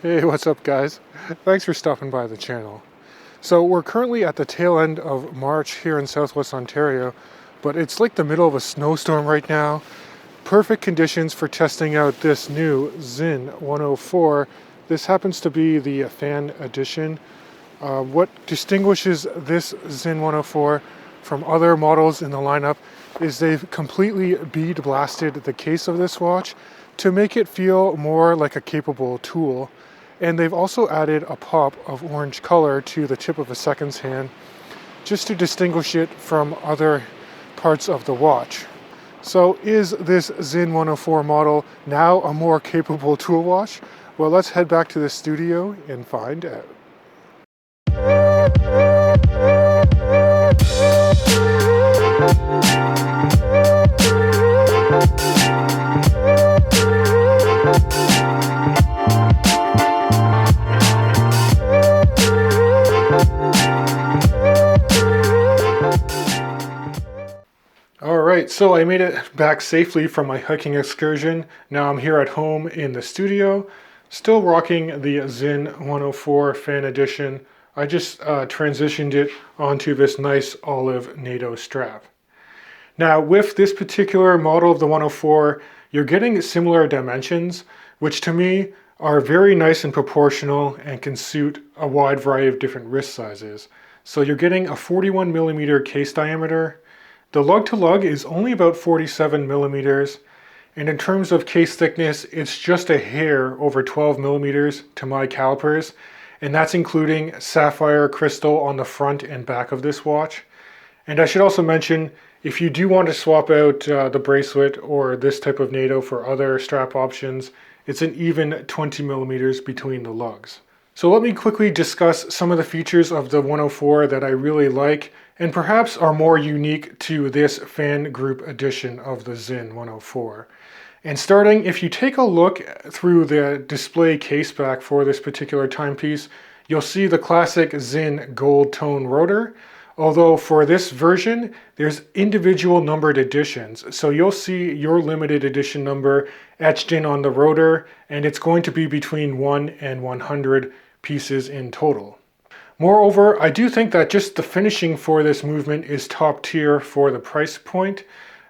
Hey, what's up guys? Thanks for stopping by the channel. So we're currently at the tail end of March here in Southwest Ontario, but it's like the middle of a snowstorm right now. Perfect conditions for testing out this new Zin 104. This happens to be the fan edition. What distinguishes this Zin 104 from other models in the lineup is they've completely bead blasted the case of this watch to make it feel more like a capable tool. And they've also added a pop of orange color to the tip of a seconds hand just to distinguish it from other parts of the watch. So is this Zin 104 model now a more capable tool watch? Well, let's head back to the studio and find out. Alright, so I made it back safely from my hiking excursion. Now I'm here at home in the studio, still rocking the Zin 104 Fan Edition. I just transitioned it onto this nice olive NATO strap. Now with this particular model of the 104, you're getting similar dimensions, which to me are very nice and proportional and can suit a wide variety of different wrist sizes. So you're getting a 41 millimeter case diameter. The lug to lug is only about 47 millimeters, and in terms of case thickness, it's just a hair over 12 millimeters to my calipers, and that's including sapphire crystal on the front and back of this watch. And I should also mention, if you do want to swap out the bracelet or this type of NATO for other strap options, it's an even 20 millimeters between the lugs. So let me quickly discuss some of the features of the 104 that I really like and perhaps are more unique to this fan group edition of the Zin 104. And starting, if you take a look through the display case back for this particular timepiece, you'll see the classic Zin gold tone rotor. Although for this version, there's individual numbered editions. So you'll see your limited edition number etched in on the rotor, and it's going to be between 1 and 100 pieces in total. Moreover, I do think that just the finishing for this movement is top tier for the price point.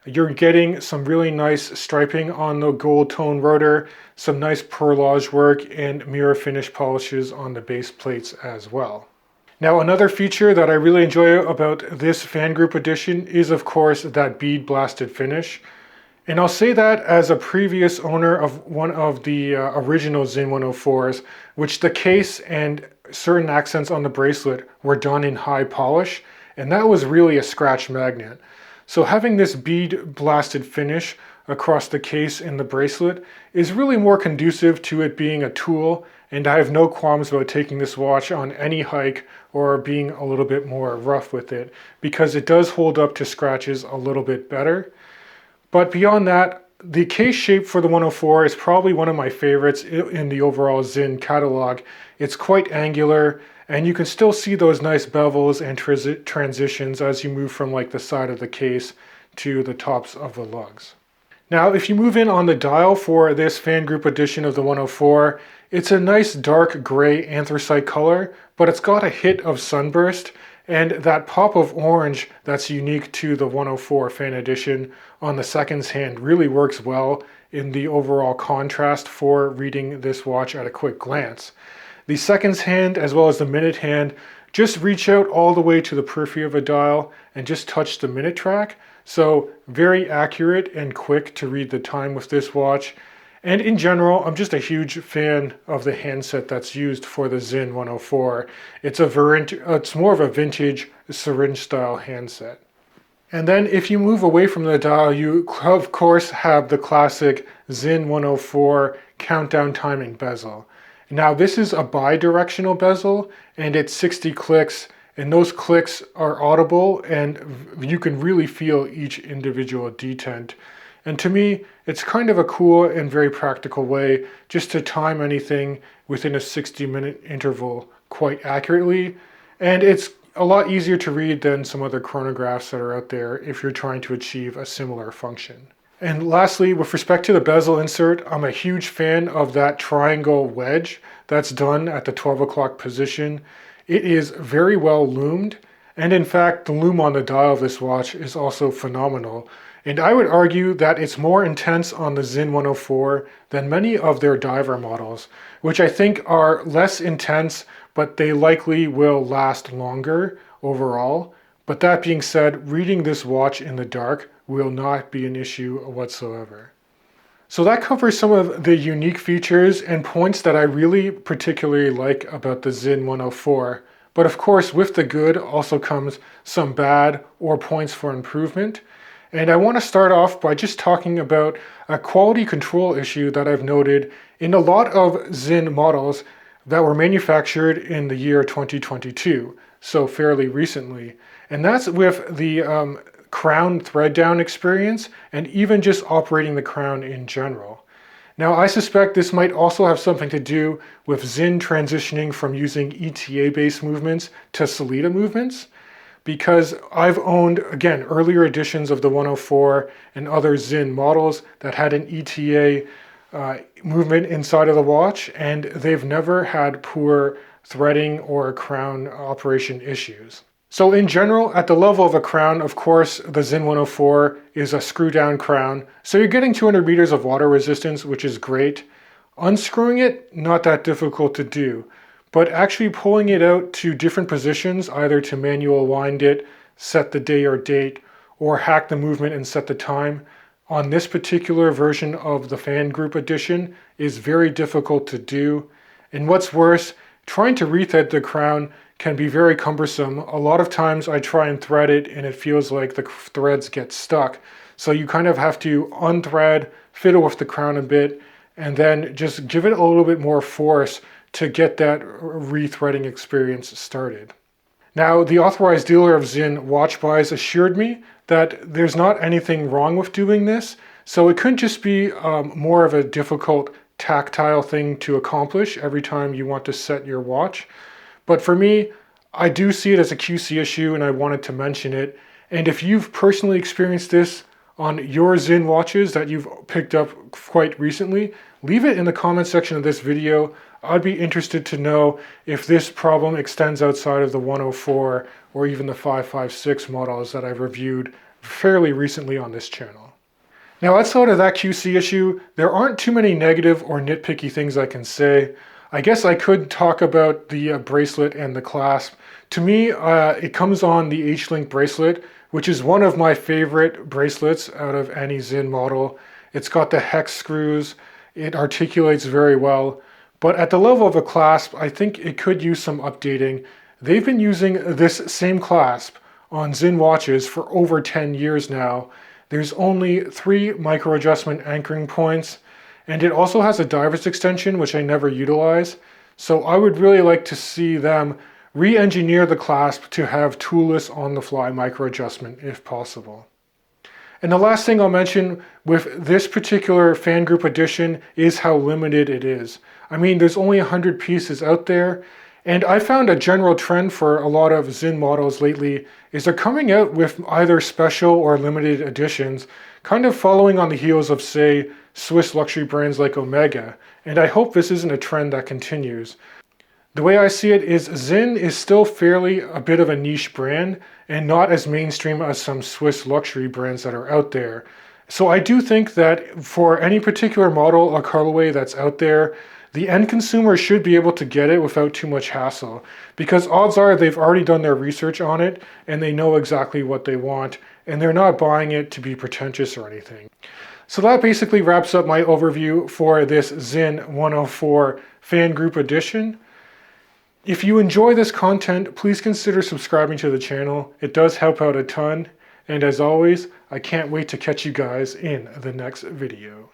You're getting some really nice striping on the gold tone rotor, some nice perlage work, and mirror finish polishes on the base plates as well. Now another feature that I really enjoy about this fan group edition is of course that bead blasted finish. And I'll say that as a previous owner of one of the original Zin 104s, which the case and certain accents on the bracelet were done in high polish, and that was really a scratch magnet. So having this bead blasted finish across the case and the bracelet is really more conducive to it being a tool, and I have no qualms about taking this watch on any hike or being a little bit more rough with it, because it does hold up to scratches a little bit better. But beyond that, the case shape for the 104 is probably one of my favorites in the overall Zin catalog. It's quite angular, and you can still see those nice bevels and transitions as you move from like the side of the case to the tops of the lugs. Now, if you move in on the dial for this fan group edition of the 104, it's a nice dark gray anthracite color, but it's got a hit of sunburst, and that pop of orange that's unique to the 104 fan edition on the seconds hand really works well in the overall contrast for reading this watch at a quick glance. The seconds hand as well as the minute hand just reach out all the way to the periphery of a dial and just touch the minute track. So very accurate and quick to read the time with this watch. And in general, I'm just a huge fan of the handset that's used for the Zin 104. It's more of a vintage syringe style handset. And then if you move away from the dial, you of course have the classic Zin 104 countdown timing bezel. Now this is a bi-directional bezel and it's 60 clicks, and those clicks are audible and you can really feel each individual detent. And to me, it's kind of a cool and very practical way just to time anything within a 60-minute interval quite accurately. And it's a lot easier to read than some other chronographs that are out there if you're trying to achieve a similar function. And lastly, with respect to the bezel insert, I'm a huge fan of that triangle wedge that's done at the 12 o'clock position. It is very well loomed, and in fact, the lume on the dial of this watch is also phenomenal. And I would argue that it's more intense on the Sinn 104 than many of their diver models, which I think are less intense, but they likely will last longer overall. But that being said, reading this watch in the dark will not be an issue whatsoever. So that covers some of the unique features and points that I really particularly like about the Sinn 104. But of course, with the good also comes some bad or points for improvement. And I want to start off by just talking about a quality control issue that I've noted in a lot of Sinn models that were manufactured in the year 2022, so fairly recently. And that's with the crown thread down experience and even just operating the crown in general. Now, I suspect this might also have something to do with Sinn transitioning from using ETA-based movements to Sellita movements, because I've owned, again, earlier editions of the 104 and other Sinn models that had an ETA movement inside of the watch, and they've never had poor threading or crown operation issues. So in general, at the level of a crown, of course, the Sinn 104 is a screw down crown. So you're getting 200 meters of water resistance, which is great. Unscrewing it, not that difficult to do. But actually pulling it out to different positions, either to manual wind it, set the day or date, or hack the movement and set the time, on this particular version of the Fan Group Edition is very difficult to do. And what's worse, trying to rethread the crown can be very cumbersome. A lot of times I try and thread it and it feels like the threads get stuck. So you kind of have to unthread, fiddle with the crown a bit, and then just give it a little bit more force to get that rethreading experience started. Now, the authorized dealer of Sinn watch buys assured me that there's not anything wrong with doing this, so it couldn't just be more of a difficult tactile thing to accomplish every time you want to set your watch. But for me, I do see it as a QC issue and I wanted to mention it. And if you've personally experienced this on your Sinn watches that you've picked up quite recently, leave it in the comment section of this video. I'd be interested to know if this problem extends outside of the 104 or even the 556 models that I've reviewed fairly recently on this channel. Now, outside of that QC issue, there aren't too many negative or nitpicky things I can say. I guess I could talk about the bracelet and the clasp. To me, it comes on the H-Link bracelet, which is one of my favorite bracelets out of any Sinn model. It's got the hex screws, it articulates very well, but at the level of a clasp, I think it could use some updating. They've been using this same clasp on Sinn watches for over 10 years now. There's only 3 micro adjustment anchoring points, and it also has a diver's extension, which I never utilize. So I would really like to see them re-engineer the clasp to have toolless on-the-fly micro adjustment if possible. And the last thing I'll mention with this particular Fan Group Edition is how limited it is. I mean, there's only 100 pieces out there, and I found a general trend for a lot of Sinn models lately is they're coming out with either special or limited editions, kind of following on the heels of, say, Swiss luxury brands like Omega, and I hope this isn't a trend that continues. The way I see it is Sinn is still fairly a bit of a niche brand and not as mainstream as some Swiss luxury brands that are out there. So I do think that for any particular model or colorway that's out there, the end consumer should be able to get it without too much hassle, because odds are they've already done their research on it and they know exactly what they want, and they're not buying it to be pretentious or anything. So that basically wraps up my overview for this Sinn 104 Fan Group Edition. If you enjoy this content, please consider subscribing to the channel. It does help out a ton. And as always, I can't wait to catch you guys in the next video.